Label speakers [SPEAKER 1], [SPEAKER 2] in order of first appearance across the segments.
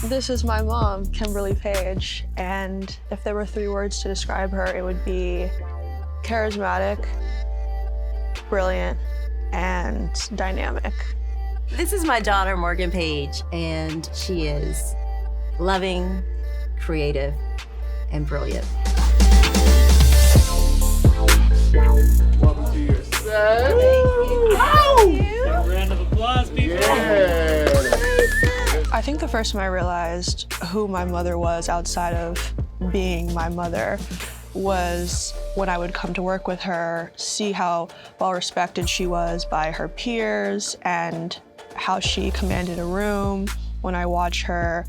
[SPEAKER 1] This is my mom, Kimberly Paige, and if there were 3 words to describe her, it would be charismatic, brilliant, and dynamic.
[SPEAKER 2] This is my daughter, Morgan Paige, and she is loving, creative, and brilliant.
[SPEAKER 3] Welcome to your set.
[SPEAKER 2] Thank you.
[SPEAKER 3] A round of applause, people. Yeah.
[SPEAKER 1] I think the first time I realized who my mother was outside of being my mother was when I would come to work with her, see how well respected she was by her peers and how she commanded a room. When I watch her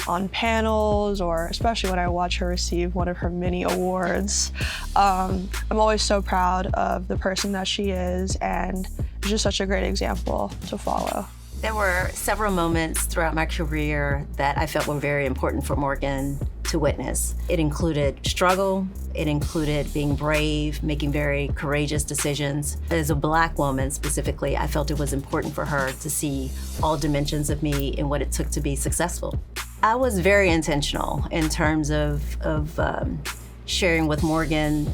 [SPEAKER 1] on panels, or especially when I watch her receive one of her many awards, I'm always so proud of the person that she is, and it's just such a great example to follow.
[SPEAKER 2] There were several moments throughout my career that I felt were very important for Morgan to witness. It included struggle, it included being brave, making very courageous decisions. As a Black woman specifically, I felt it was important for her to see all dimensions of me and what it took to be successful. I was very intentional in terms of sharing with Morgan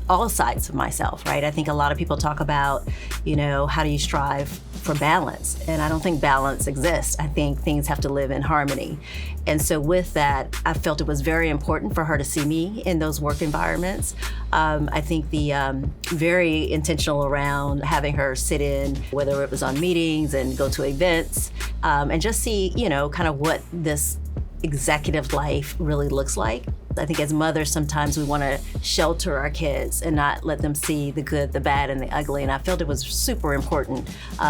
[SPEAKER 2] all sides of myself, right? I think a lot of people talk about, how do you strive for balance? And I don't think balance exists. I think things have to live in harmony. And so with that, I felt it was very important for her to see me in those work environments. I think the very intentional around having her sit in, whether it was on meetings and go to events, and just see, kind of what this executive life really looks like. I think as mothers, sometimes we want to shelter our kids and not let them see the good, the bad, and the ugly. And I felt it was super important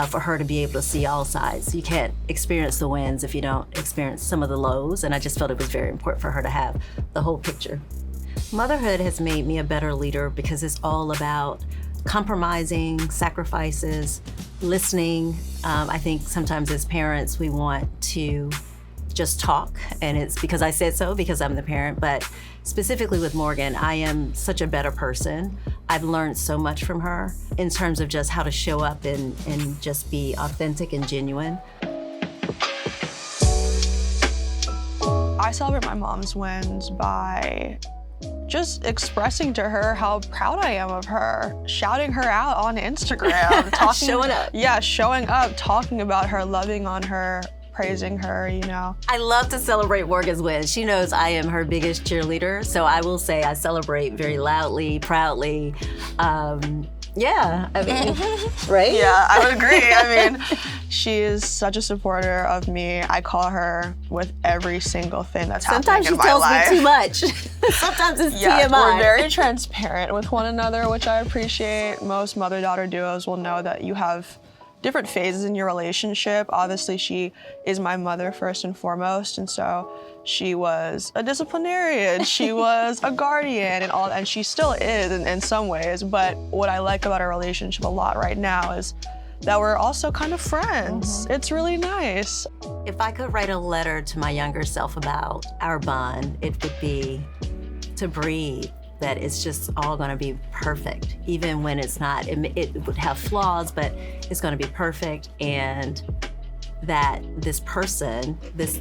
[SPEAKER 2] for her to be able to see all sides. You can't experience the wins if you don't experience some of the lows. And I just felt it was very important for her to have the whole picture. Motherhood has made me a better leader because it's all about compromising, sacrifices, listening. I think sometimes as parents, we want to just talk, and it's because I said so, because I'm the parent, but specifically with Morgan, I am such a better person. I've learned so much from her in terms of just how to show up and just be authentic and genuine.
[SPEAKER 1] I celebrate my mom's wins by just expressing to her how proud I am of her, shouting her out on Instagram,
[SPEAKER 2] Showing up.
[SPEAKER 1] Yeah, showing up, talking about her, loving on her, praising her, I
[SPEAKER 2] love to celebrate Morgan's wins. She knows I am her biggest cheerleader, so I will say I celebrate very loudly, proudly. Yeah, I mean, right?
[SPEAKER 1] Yeah, I would agree. She is such a supporter of me. I call her with every single thing that's happening in my life.
[SPEAKER 2] Sometimes she tells me too much. Sometimes it's
[SPEAKER 1] yeah,
[SPEAKER 2] TMI.
[SPEAKER 1] We're very transparent with one another, which I appreciate. Most mother-daughter duos will know that you have different phases in your relationship. Obviously, she is my mother first and foremost, and so she was a disciplinarian, she was a guardian, and she still is in some ways. But what I like about our relationship a lot right now is that we're also kind of friends. Mm-hmm. It's really nice.
[SPEAKER 2] If I could write a letter to my younger self about our bond, it would be to breathe, that it's just all gonna be perfect, even when it's not. It would have flaws, but it's gonna be perfect, and that this person, this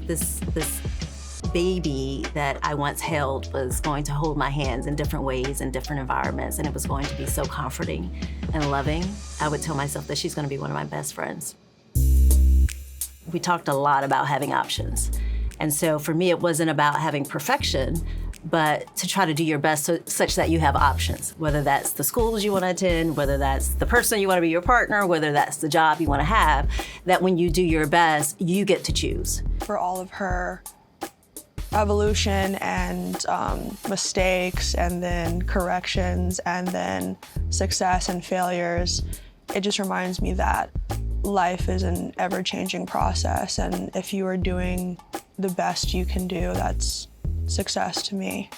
[SPEAKER 2] baby that I once held was going to hold my hands in different ways, in different environments, and it was going to be so comforting and loving. I would tell myself that she's gonna be one of my best friends. We talked a lot about having options. And so for me, it wasn't about having perfection, but to try to do your best such that you have options, whether that's the schools you want to attend, whether that's the person you want to be your partner, whether that's the job you want to have, that when you do your best, you get to choose.
[SPEAKER 1] For all of her evolution and mistakes, and then corrections, and then success and failures, it just reminds me that life is an ever-changing process, and if you are doing the best you can do, that's success to me.